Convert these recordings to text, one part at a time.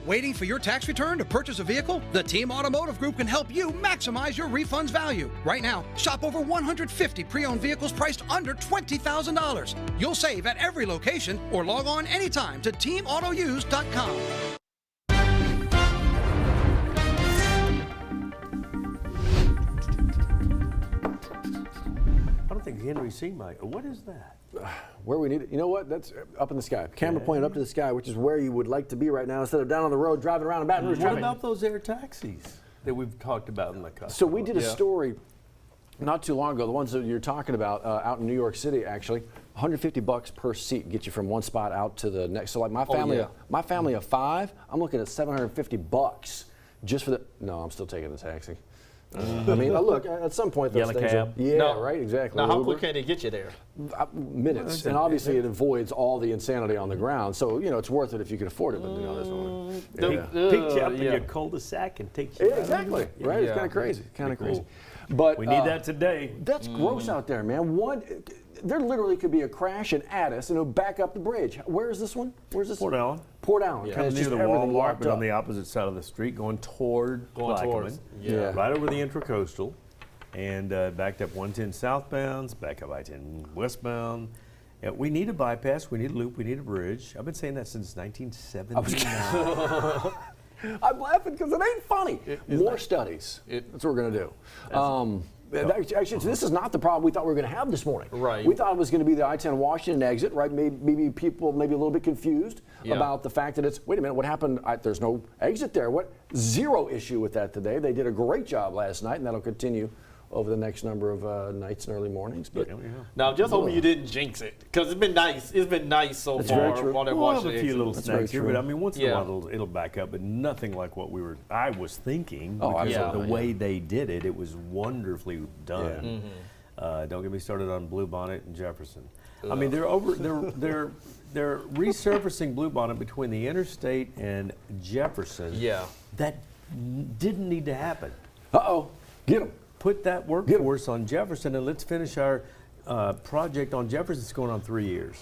Waiting for your tax return to purchase a vehicle? The Team Automotive Group can help you maximize your refund's value. Right now, shop over 150 pre-owned vehicles priced under $20,000. You'll save at every location or log on anytime to teamautouse.com. I don't think Henry C. might. What is that? Where we need it. You know what? That's up in the sky. Camera pointed up to the sky, which is where you would like to be right now instead of down on the road driving around in Baton Rouge. What about those air taxis that we've talked about in the country? So we did a story not too long ago, the ones that you're talking about out in New York City, actually. $150 per seat get you from one spot out to the next. So like my family of 5, I'm looking at $750 just for the. No, I'm still taking the taxi. I mean, look, at some point those Yellow things cab. Right, exactly. Now, how quick can it get you there? Minutes, and obviously it avoids all the insanity on the ground. So it's worth it if you can afford it. But this one, Pick you up in your cul-de-sac and take you. Exactly. Right. It's kind of crazy. Crazy. But we need that today. That's gross out there, man. There literally could be a crash in Addis and it'll back up the bridge. Where is this one? Where's this? Port Allen. Port Allen. Yeah. Kind of near the Walmart, but on the opposite side of the street, going toward Plaquemine. Right over the Intracoastal, and backed up 110 southbound, back up I-10 westbound. We need a bypass, we need a loop, we need a bridge. I've been saying that since 1979. I'm laughing because it ain't funny. More studies. That's what we're going to do. Actually, this is not the problem we thought we were going to have this morning. Right. We thought it was going to be the I-10 Washington exit, right? Maybe people a little bit confused about the fact that it's, wait a minute, what happened? There's no exit there. Zero issue with that today. They did a great job last night, and that'll continue over the next number of nights and early mornings. But now, just hoping you didn't jinx it, because it's been nice. It's been nice so far. We'll have a few little snacks here, but I mean, once in a while it'll back up, but nothing like what I was thinking. The way they did it, it was wonderfully done. Don't get me started on Bluebonnet and Jefferson. I mean, they're resurfacing Bluebonnet between the interstate and Jefferson. That didn't need to happen. Get them. Put that workforce on Jefferson, and let's finish our project on Jefferson. It's going on 3 years.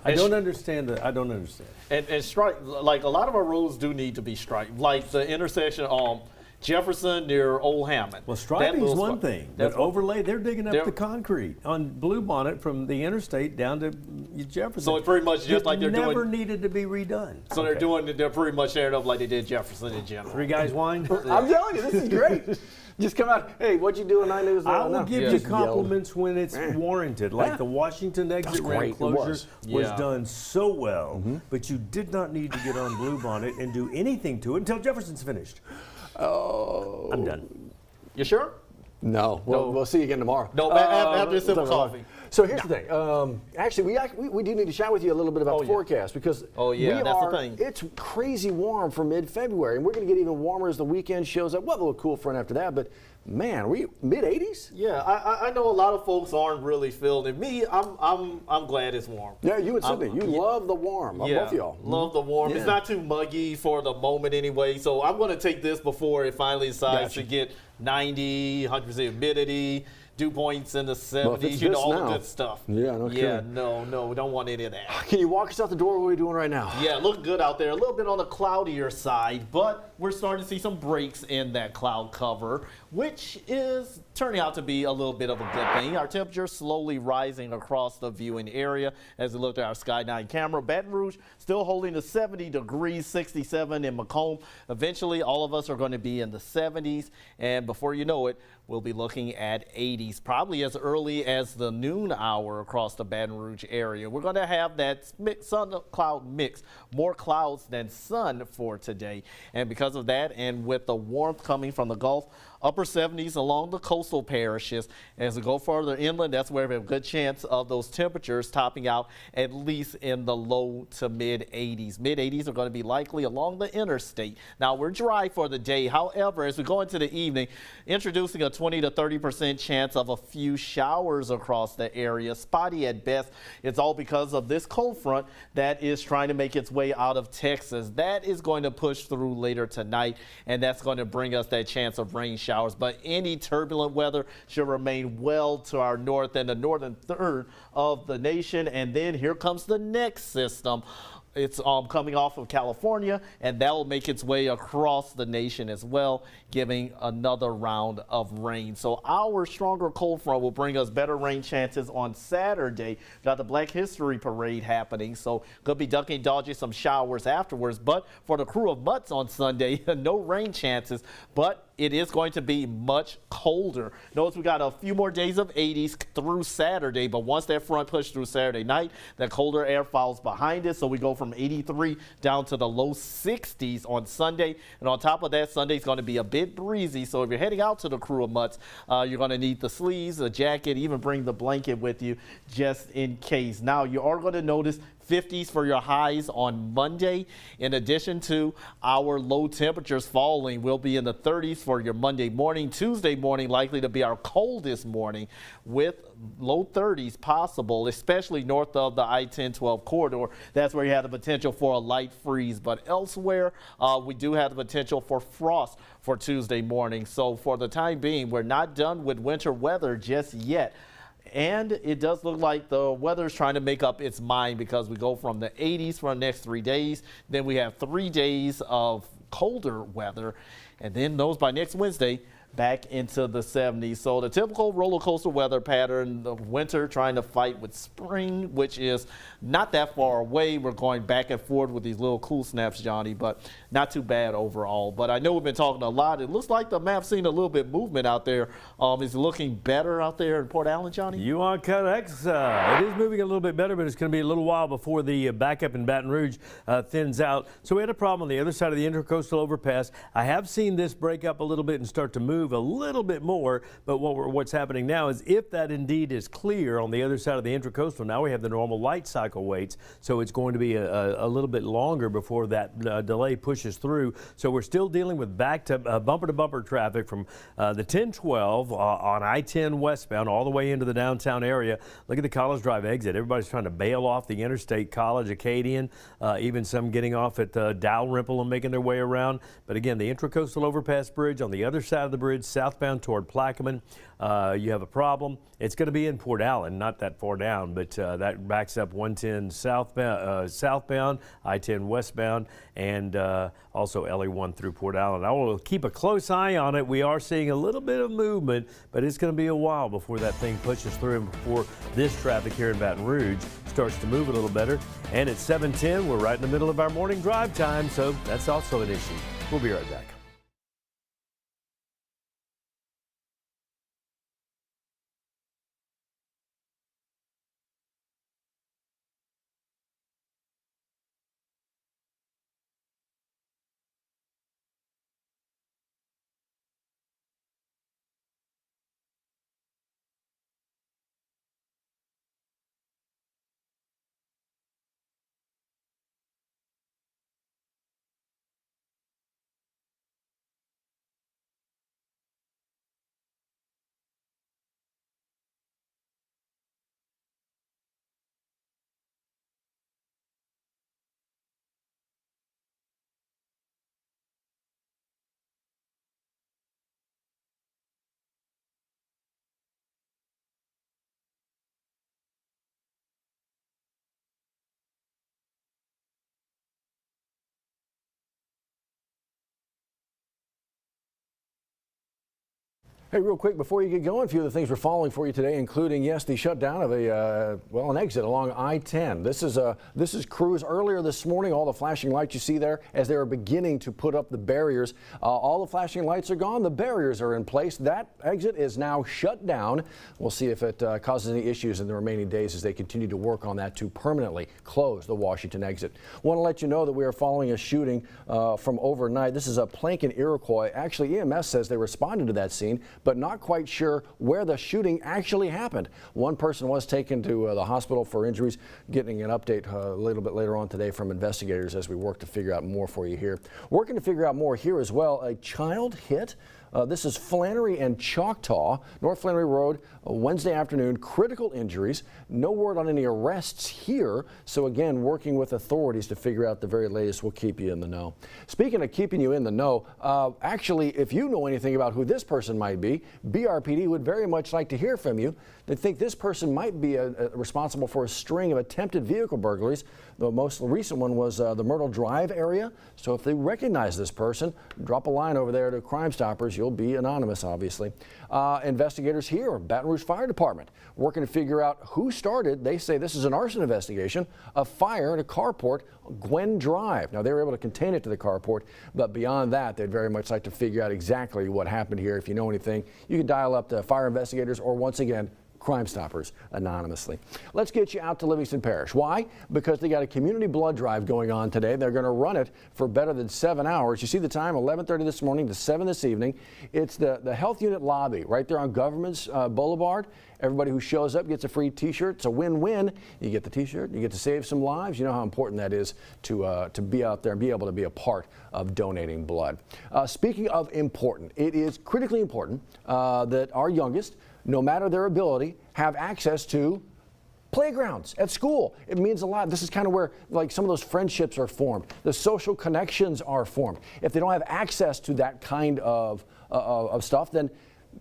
I don't understand that. I don't understand. And strike, like a lot of our roads do need to be striped, like the intersection on Jefferson near Old Hammond. Well, striping is one thing, but overlay, they're digging up the concrete on Bluebonnet from the interstate down to Jefferson. So it's pretty much just like they're doing. Never needed to be redone. So they're pretty much tearing up like they did Jefferson in general. Three guys wine. I'm telling you, this is great. Just come out, hey, what'd you do in 9 News? I will give you compliments when it's warranted. Like the Washington exit ramp closure was done so well, but you did not need to get on Bluebonnet and do anything to it until Jefferson's finished. I'm done. You sure? No. We'll see you again tomorrow. No, after a sip of coffee. So here's the thing. Actually, we do need to chat with you a little bit about the forecast because that's the thing. It's crazy warm for mid-February, and we're going to get even warmer as the weekend shows up. We'll have a little cool front after that, but man, we mid-80s? Yeah, I know a lot of folks aren't really feeling it. Me, I'm glad it's warm. Yeah, you and Sydney, you love the warm. Both of y'all. Love the warm. It's not too muggy for the moment anyway, so I'm going to take this before it finally decides to get 90, 100% humidity. Dew points in the 70s, all the good stuff. No, don't want any of that. Can you walk us out the door? What are we doing right now? Yeah, look good out there. A little bit on the cloudier side, but we're starting to see some breaks in that cloud cover, which is turning out to be a little bit of a good thing. Our temperature slowly rising across the viewing area as we look at our Sky 9 camera. Baton Rouge still holding to 70 degrees, 67 in Macomb. Eventually, all of us are going to be in the 70s, and before you know it, we'll be looking at 80s, probably as early as the noon hour across the Baton Rouge area. We're going to have that sun-cloud mix, more clouds than sun for today. And because of that, and with the warmth coming from the Gulf, upper 70s along the coastal parishes. As we go further inland, that's where we have a good chance of those temperatures topping out at least in the low to mid 80s. Mid 80s are going to be likely along the interstate. Now, we're dry for the day. However, as we go into the evening, introducing a 20 to 30% chance of a few showers across the area. Spotty at best. It's all because of this cold front that is trying to make its way out of Texas. That is going to push through later tonight, and that's going to bring us that chance of rain showers. But any turbulent weather should remain well to our north and the northern third of the nation. And then here comes the next system It's coming off of California, and that will make its way across the nation as well, giving another round of rain. So our stronger cold front will bring us better rain chances on Saturday. We've got the Black History Parade happening, so could be ducking and dodging some showers afterwards. But for the crew of Mutts on Sunday, no rain chances, but it is going to be much colder. Notice we got a few more days of 80s through Saturday, but once that front pushed through Saturday night, that colder air follows behind it, so we go from 83 down to the low 60s on Sunday. And on top of that, Sunday's going to be a bit breezy, so if you're heading out to the crew of Mutts, you're going to need the sleeves, a jacket, even bring the blanket with you just in case. Now, you are going to notice 50s for your highs on Monday. In addition to our low temperatures falling, we'll be in the 30s for your Monday morning. Tuesday morning likely to be our coldest morning with low 30s possible, especially north of the I-10-12 corridor. That's where you have the potential for a light freeze. But elsewhere, we do have the potential for frost for Tuesday morning. So for the time being, we're not done with winter weather just yet. And it does look like the weather is trying to make up its mind, because we go from the 80s for the next 3 days. Then we have 3 days of colder weather. And then those by next Wednesday, back into the 70s. So the typical roller coaster weather pattern, the winter trying to fight with spring, which is not that far away. We're going back and forth with these little cool snaps, Johnny, but not too bad overall. But I know we've been talking a lot. It looks like the map's seen a little bit movement out there. Is it looking better out there in Port Allen, Johnny? You are correct. It is moving a little bit better, but it's going to be a little while before the backup in Baton Rouge thins out. So we had a problem on the other side of the Intracoastal Overpass. I have seen this break up a little bit and start to move a little bit more, but what's happening now is, if that indeed is clear on the other side of the Intracoastal, now we have the normal light cycle waits, so it's going to be a little bit longer before that delay pushes through. So we're still dealing with back to bumper traffic from the 1012 on I-10 westbound all the way into the downtown area. Look at the College Drive exit. Everybody's trying to bail off the interstate, College, Acadian, even some getting off at Dalrymple and making their way around. But again, the Intracoastal Overpass Bridge on the other side of the bridge, southbound toward Plaquemine, you have a problem. It's going to be in Port Allen, not that far down, but that backs up 110 southbound, I-10 westbound, and also LA1 through Port Allen. I will keep a close eye on it. We are seeing a little bit of movement, but it's going to be a while before that thing pushes through and before this traffic here in Baton Rouge starts to move a little better. And at 7:10, we're right in the middle of our morning drive time, so that's also an issue. We'll be right back. Hey, real quick, before you get going, a few of the things we're following for you today, including, yes, the shutdown of an exit along I-10. This is crews earlier this morning. All the flashing lights you see there, as they are beginning to put up the barriers. All the flashing lights are gone. The barriers are in place. That exit is now shut down. We'll see if it causes any issues in the remaining days as they continue to work on that to permanently close the Washington exit. Want to let you know that we are following a shooting from overnight. This is a Plank and Iroquois. Actually, EMS says they responded to that scene, but not quite sure where the shooting actually happened. One person was taken to the hospital for injuries. Getting an update a little bit later on today from investigators as we work to figure out more for you here. Working to figure out more here as well. A child hit. This is Flannery and Choctaw, North Flannery Road, Wednesday afternoon. Critical injuries. No word on any arrests here. So again, working with authorities to figure out the very latest. We'll keep you in the know. Speaking of keeping you in the know, actually, if you know anything about who this person might be, BRPD would very much like to hear from you. They think this person might be responsible for a string of attempted vehicle burglaries The most recent one was the Myrtle Drive area. So if they recognize this person, drop a line over there to Crime Stoppers. You'll be anonymous, obviously. Investigators here, Baton Rouge Fire Department, working to figure out who started, they say this is an arson investigation, a fire at a carport, Gwen Drive. Now, they were able to contain it to the carport, but beyond that, they'd very much like to figure out exactly what happened here. If you know anything, you can dial up the fire investigators or, once again, Crime Stoppers anonymously. Let's get you out to Livingston Parish. Why? Because they got a community blood drive going on today. They're going to run it for better than 7 hours. You see the time, 11:30 this morning to 7 this evening. It's the health unit lobby right there on Government's Boulevard. Everybody who shows up gets a free T-shirt. It's a win-win. You get the T-shirt, you get to save some lives. You know how important that is to be out there and be able to be a part of donating blood. Speaking of important, it is critically important that our youngest, no matter their ability, have access to playgrounds at school. It means a lot. This is kind of where like some of those friendships are formed. The social connections are formed. If they don't have access to that kind of stuff,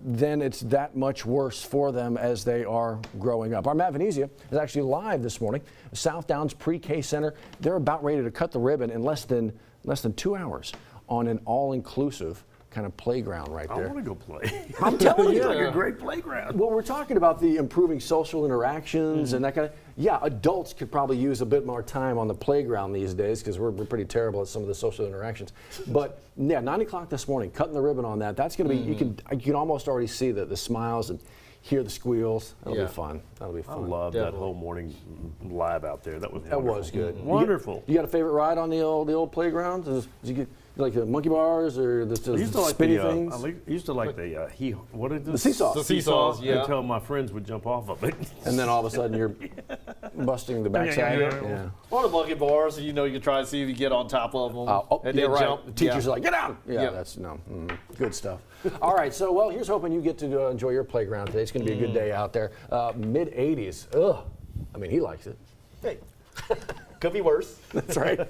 then it's that much worse for them as they are growing up. Our Matt Venezia is actually live this morning. South Downs Pre-K Center, they're about ready to cut the ribbon in less than 2 hours on an all-inclusive kind of playground right there. I want to go play. I'm telling you. It's like a great playground. Well, we're talking about the improving social interactions and that kind of, yeah, adults could probably use a bit more time on the playground these days because we're pretty terrible at some of the social interactions. But yeah, 9 o'clock this morning, cutting the ribbon on that. That's going to be, you can almost already see the smiles and hear the squeals. That'll be fun. That'll be fun. I loved that whole morning live out there. That was wonderful. That was good. Wonderful. You got a favorite ride on the old playground? Did you get like the monkey bars or the spinny things? I used to like the what is this? The seesaws. The seesaws, yeah. Until my friends would jump off of it. And then all of a sudden you're busting the backside. Yeah. Or the monkey bars, you know, you can try to see if you get on top of them. And then jump. The teachers are like, get down. Yeah, that's good stuff. All right, so well, here's hoping you get to enjoy your playground today. It's going to be a good day out there. Mid 80s. Ugh. I mean, he likes it. Hey, could be worse. That's right.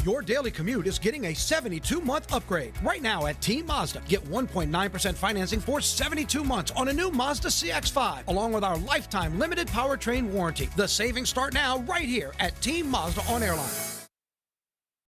Your daily commute is getting a 72-month upgrade. Right now at Team Mazda, get 1.9% financing for 72 months on a new Mazda CX-5, along with our lifetime limited powertrain warranty. The savings start now right here at Team Mazda on Airline.